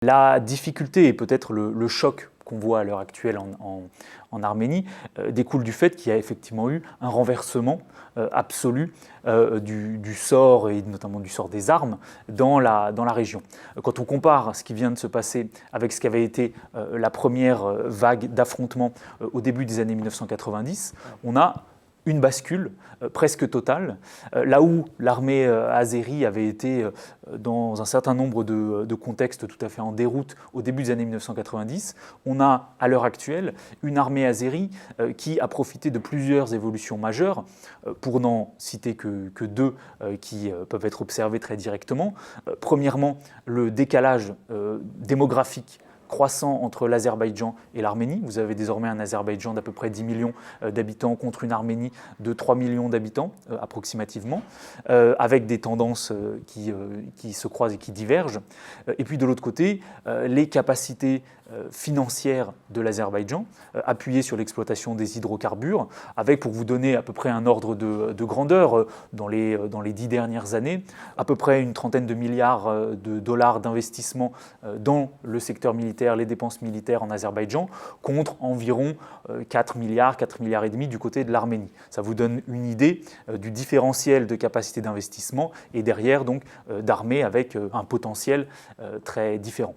La difficulté et peut-être le choc qu'on voit à l'heure actuelle en Arménie découle du fait qu'il y a effectivement eu un renversement absolu du sort, et notamment du sort des armes, dans la région. Quand on compare ce qui vient de se passer avec ce qu'avait été la première vague d'affrontements au début des années 1990, on a une bascule presque totale, là où l'armée azérie avait été dans un certain nombre de contextes tout à fait en déroute au début des années 1990, on a à l'heure actuelle une armée azérie qui a profité de plusieurs évolutions majeures, pour n'en citer que deux qui peuvent être observées très directement. Premièrement, le décalage démographique croissant entre l'Azerbaïdjan et l'Arménie. Vous avez désormais un Azerbaïdjan d'à peu près 10 millions d'habitants contre une Arménie de 3 millions d'habitants approximativement, avec des tendances qui se croisent et qui divergent. Et puis de l'autre côté, les capacités financières de l'Azerbaïdjan, appuyées sur l'exploitation des hydrocarbures, avec, pour vous donner à peu près un ordre de grandeur, dans les 10 dernières années, à peu près une trentaine de milliards de dollars d'investissement dans le secteur militaire, les dépenses militaires en Azerbaïdjan, contre environ 4 milliards et demi du côté de l'Arménie. Ça vous donne une idée du différentiel de capacité d'investissement et derrière donc d'armées avec un potentiel très différent.